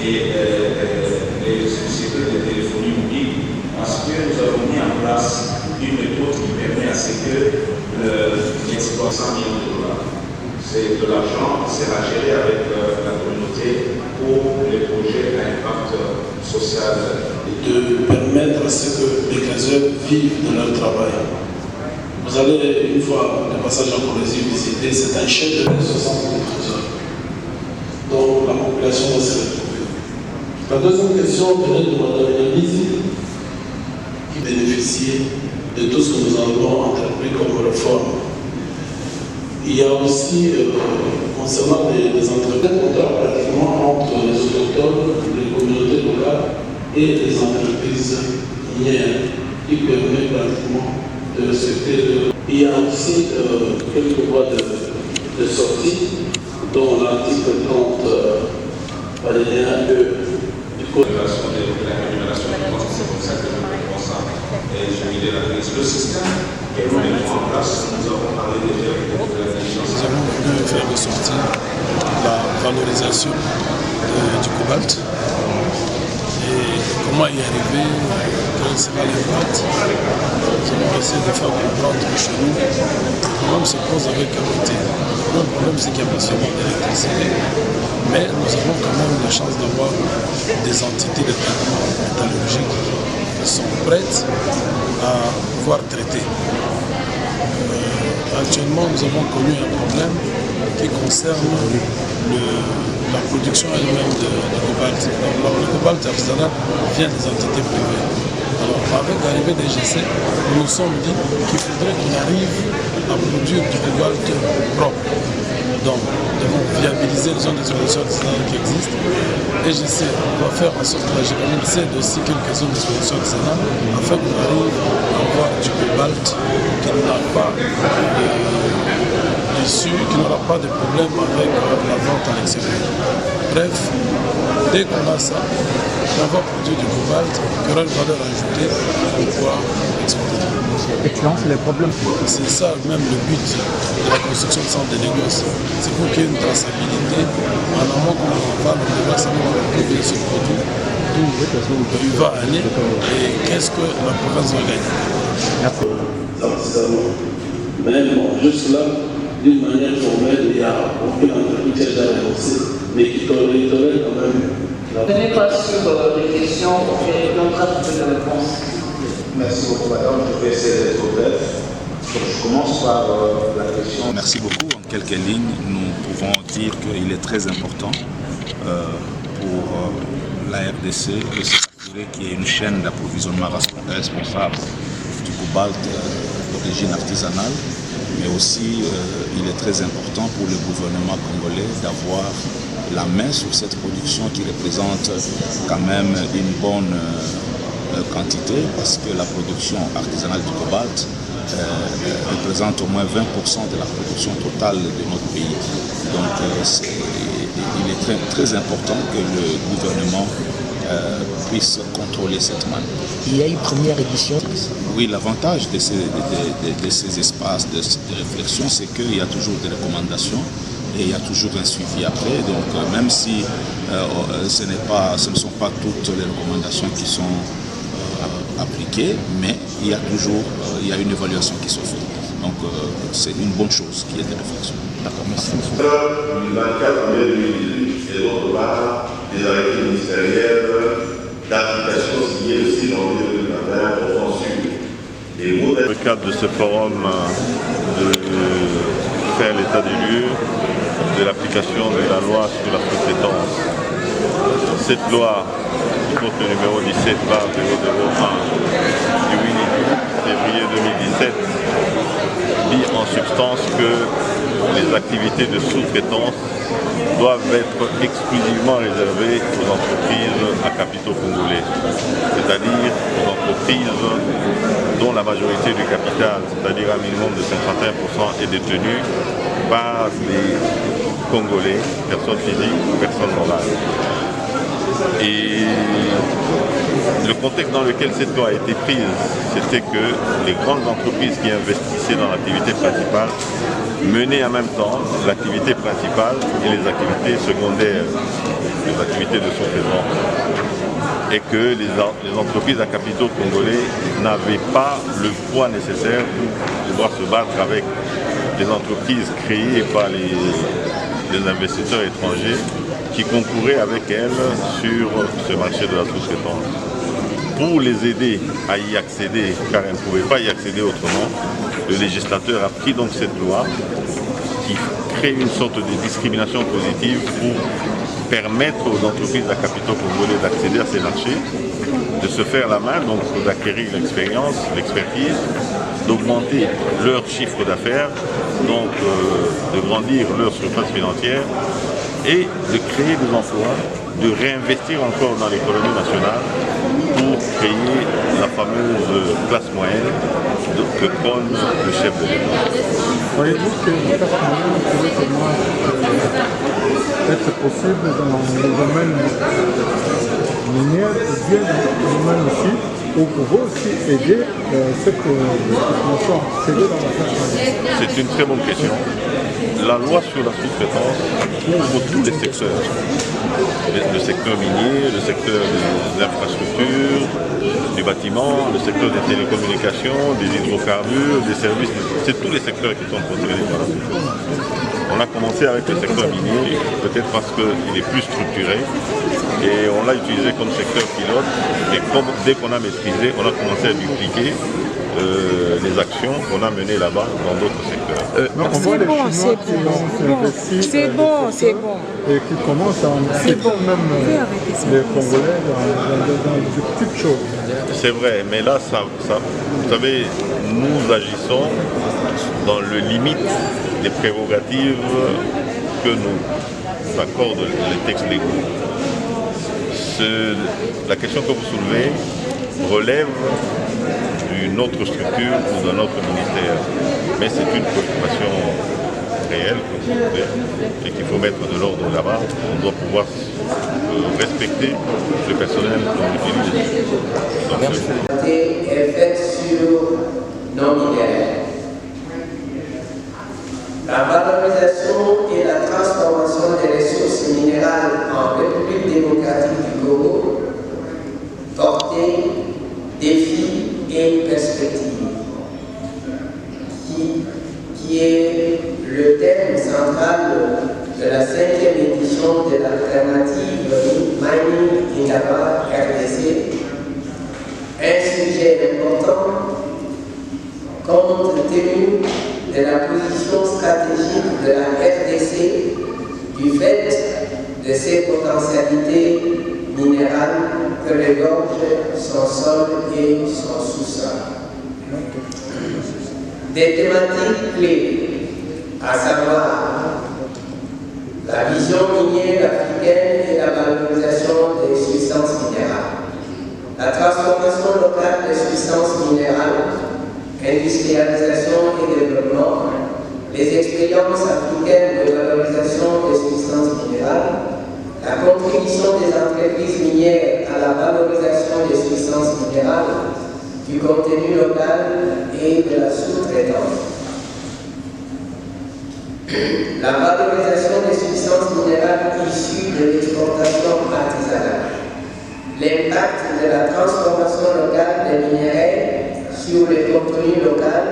et les sociétés de téléphonie mobile, parce que nous avons mis en place une méthode qui permet à ce que l'exploit 100 millions de dollars. C'est de l'argent qui sera géré avec la communauté pour les projets à impact social. De permettre à ce que les caseurs vivent de leur travail. Vous allez, une fois le passage en Corrézie, visiter, c'est un chef de 60 trésors. Donc la population va se retrouver. La deuxième question venait de Mme Yannizi, qui bénéficie de tout ce que nous avons entrepris comme réforme. Il y a aussi, concernant les entreprises, contrats pratiquement entre les autochtones, les communautés locales et les entreprises minières, qui permet pratiquement de respecter le... Il y a aussi quelques voies de sortie, dont l'article 30 alinéa 2 du Code. La rémunération du poste, c'est comme ça que nous pensons et jubiler la crise. Le système que nous mettons en place, nous avons parlé déjà de la diligence. Nous avons voulu faire ressortir la valorisation du cobalt. Et comment y arriver, quel sera l'impact. Nous avons essayé de faire comprendre que chez nous, le problème se pose avec un côté. Le problème, c'est qu'il n'y a pas seulement d'électricité, mais nous avons quand même la chance d'avoir des entités de traitement métallurgique qui sont prêtes à pouvoir traiter. Actuellement, nous avons connu un problème qui concerne la production elle-même de cobalt. Le cobalt artisanal vient des entités privées. Alors, avec l'arrivée des GC, nous nous sommes dit qu'il faudrait qu'on arrive à produire du cobalt propre. Donc, nous devons viabiliser les zones d'exploitation artisanale qui existent. Et GC va faire en sorte que la Gécamine cède aussi quelques zones d'exploitation artisanale afin qu'on arrive à avoir du cobalt qui n'a pas qui n'aura pas de problème avec la vente à l'extérieur. Bref, dès qu'on a ça, on va produire du cobalt qui aura une valeur ajoutée pour pouvoir exporter. Excellent, c'est le problème. C'est ça même le but de la construction de centres de négoce. C'est pour qu'il y ait une traçabilité. En amont, quand on va, on devra savoir d'où vient ce produit, d'où il va aller et qu'est-ce que la province va gagner. Mais bon, juste là, d'une manière formelle, il y a aucune entreprise qui a déjà renoncé, mais qui tolère quand même. Je n'ai pas sur les questions auxquelles l'on traite de réponse. Merci beaucoup, madame. Je vais essayer d'être bref. Je commence par la question. Merci beaucoup. En quelques lignes, nous pouvons dire qu'il est très important pour la RDC de s'assurer qu'il y ait une chaîne d'approvisionnement responsable du cobalt d'origine artisanale. Mais aussi, il est très important pour le gouvernement congolais d'avoir la main sur cette production qui représente quand même une bonne quantité, parce que la production artisanale du cobalt représente au moins 20% de la production totale de notre pays. Donc, il est très important que le gouvernement puisse contrôler cette manne. Il y a une première édition. Oui, l'avantage de ces espaces de réflexion, c'est qu'il y a toujours des recommandations et il y a toujours un suivi après. Donc, même si ce ne sont pas toutes les recommandations qui sont appliquées, mais il y a toujours une évaluation qui se fait. Donc, c'est une bonne chose qu'il y ait des réflexions. D'accord, merci. 2024 en 2018, et d'autre part, des arrêtés ministériels d'application signés le 6 janvier 2021 portant sur les mots. Dans le cadre de ce forum, de faire l'état des lieux de l'application de la loi sur la sous-traitance. Cette loi, le numéro 17 par 001 du 8 février 2017, dit en substance que les activités de sous-traitance doivent être exclusivement réservées aux entreprises à capitaux congolais, c'est-à-dire aux entreprises dont la majorité du capital, c'est-à-dire un minimum de 51%, est détenu par les Congolais, personnes physiques ou personnes morales. Et le contexte dans lequel cette loi a été prise, c'était que les grandes entreprises qui investissaient dans l'activité principale menaient en même temps l'activité principale et les activités secondaires, les activités de sous-traitance. Et que les entreprises à capitaux congolais n'avaient pas le poids nécessaire pour pouvoir se battre avec les entreprises créées par les investisseurs étrangers qui concouraient avec elles sur ce marché de la sous-traitance. Pour les aider à y accéder, car elles ne pouvaient pas y accéder autrement, le législateur a pris donc cette loi qui crée une sorte de discrimination positive pour permettre aux entreprises à capitaux congolais d'accéder à ces marchés, de se faire la main, donc d'acquérir l'expérience, l'expertise, d'augmenter leur chiffre d'affaires, donc de grandir leur surface financière et de créer des emplois, de réinvestir encore dans l'économie nationale pour créer la fameuse classe moyenne que prône le chef de l'État. Voyez-vous que la classe moyenne pourrait comment être possible dans le domaine minier ou bien dans le domaine aussi où vous pouvez aussi aider cette population à accéder dans la classe moyenne? C'est une très bonne question. La loi sur la sous-traitance couvre tous les secteurs. Le secteur minier, le secteur des infrastructures, du bâtiment, le secteur des télécommunications, des hydrocarbures, des services. C'est tous les secteurs qui sont concernés par la sous-traitance. On a commencé avec le secteur minier, peut-être parce qu'il est plus structuré, et on l'a utilisé comme secteur pilote, et dès qu'on a maîtrisé, on a commencé à dupliquer les actions qu'on a menées là-bas dans d'autres secteurs. On voit les Chinois qui ont investi c'est bon. et qui commencent à investir même les Congolais dans de petites choses. C'est vrai, mais là, vous savez, nous agissons dans le limite des prérogatives que nous accordent les textes légaux. La question que vous soulevez relève d'une autre structure ou d'un autre ministère. Mais c'est une préoccupation réelle et qu'il faut mettre de l'ordre là-bas. On doit pouvoir respecter le personnel qu'on utilise. La est faite sur nos minéraux. La valorisation et la transformation des ressources minérales en République démocratique du Congo, portée, défis et perspectives, qui est le thème central de la 5e édition de l'alternative Mining Indaba RDC, un sujet important compte tenu de la position stratégique de la RDC du fait de ses potentialités minérales que regorge son sol et son sous-sol. Des thématiques clés, à savoir la vision minière africaine et la valorisation des substances minérales, la transformation locale des substances minérales, industrialisation et développement, les expériences africaines de valorisation des substances minérales, la contribution des entreprises minières à la valorisation des substances minérales, du contenu local et de la sous-traitance. La valorisation des substances minérales issues de l'exportation artisanale. L'impact de la transformation locale des minéraux sur le contenu local